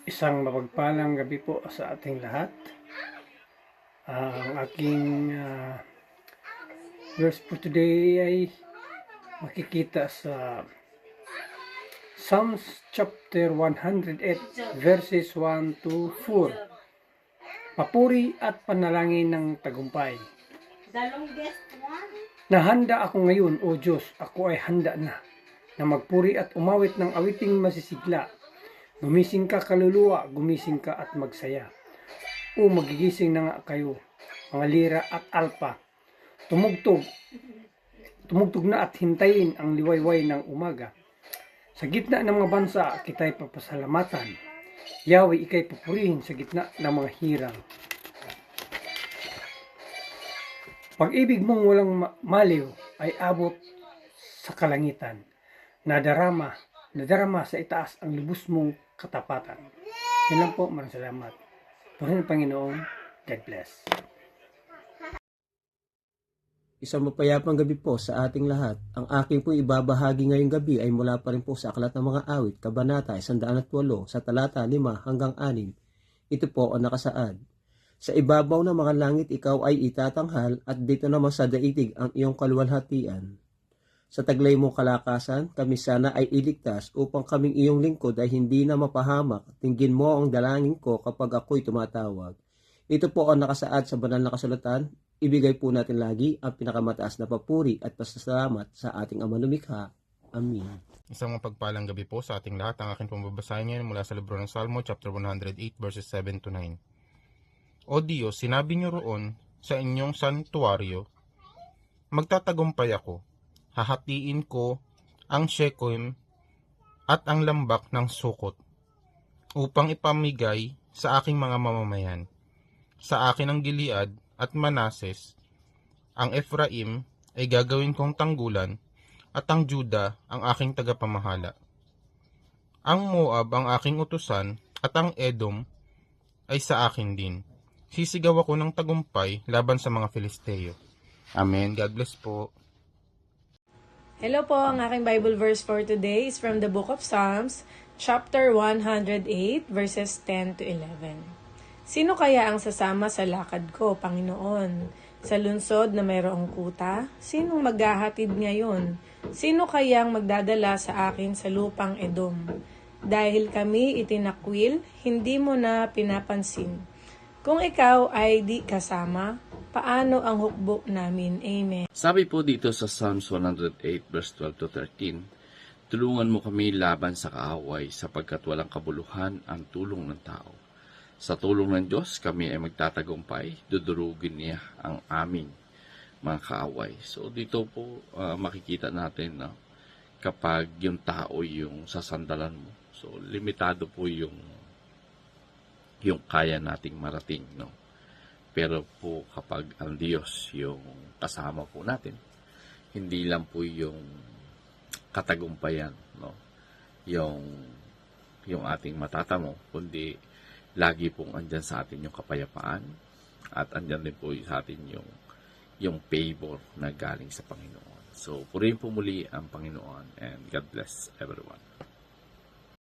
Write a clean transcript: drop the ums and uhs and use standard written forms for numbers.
Isang mapagpalang gabi po sa ating lahat. Ang aking verse for today ay makikita sa Psalms chapter 108 verses 1 to 4. Papuri at panalangin ng tagumpay. Nahanda ako ngayon, O Diyos, ako ay handa na magpuri at umawit ng awiting masisigla. Gumising ka kaluluwa, gumising ka at magsaya. O magigising na nga kayo, mga lira at alpa. Tumugtog na at hintayin ang liwayway ng umaga. Sa gitna ng mga bansa, kita'y papasalamatan. Yahweh, ika'y papurihin sa gitna ng mga hirang. Pag-ibig mong walang maliw ay abot sa kalangitan. Nadarama sa itaas ang lubos mong katapatan. Yan lang po, maraming salamat. Purihin ng Panginoon. God bless. Isang mapayapang gabi po sa ating lahat. Ang aking po ibabahagi ngayong gabi ay mula pa rin po sa Aklat ng Mga Awit, Kabanata 108, sa talata 5 hanggang 6. Ito po ang nakasaad. Sa ibabaw ng mga langit ikaw ay itatanghal at dito naman sa daigdig ang iyong kaluwalhatian. Sa taglay mong kalakasan, kami sana ay iligtas upang kaming iyong lingkod ay hindi na mapahamak. Tinggin mo ang dalangin ko kapag ako'y tumatawag. Ito po ang nakasaad sa banal na kasulatan. Ibigay po natin lagi ang pinakamataas na papuri at pasasalamat sa ating Ama Lumikha. Amen. Isang mapagpalang gabi po sa ating lahat. Ang aking pambabasahin ngayon mula sa libro ng Salmo, chapter 108, verses 7 to 9. O Diyos, sinabi niyo roon sa inyong santuaryo, magtatagumpay ako. Hahatiin ko ang Shechem at ang lambak ng Sukot upang ipamigay sa aking mga mamamayan. Sa akin ang Gilead at Manases, ang Ephraim ay gagawin kong tanggulan at ang Juda ang aking tagapamahala. Ang Moab ang aking utusan at ang Edom ay sa akin din. Sisigaw ako ng tagumpay laban sa mga Filisteo. Amen. God bless po. Hello po, ang aking Bible verse for today is from the book of Psalms, chapter 108, verses 10 to 11. Sino kaya ang sasama sa lakad ko, Panginoon? Sa lunsod na mayroong kuta? Sinong maghahatid ngayon? Sino kayang magdadala sa akin sa lupang Edom? Dahil kami itinakwil, hindi mo na pinapansin. Kung ikaw ay di kasama, paano ang hukbo namin? Amen. Sabi po dito sa Psalms 108 verse 12 to 13, tulungan mo kami laban sa kaaway sapagkat walang kabuluhan ang tulong ng tao. Sa tulong ng Diyos, kami ay magtatagumpay, dudurugin niya ang aming mga kaaway. So dito po makikita natin kapag yung tao yung sasandalan mo. So limitado po yung kaya nating marating, no? Pero po kapag ang Diyos yung kasama po natin, hindi lang po yung katagumpayan, no? Yung ating matatamo, kundi lagi pong andyan sa atin yung kapayapaan at andyan din po sa atin yung favor na galing sa Panginoon. So, purihin po muli ang Panginoon and God bless everyone.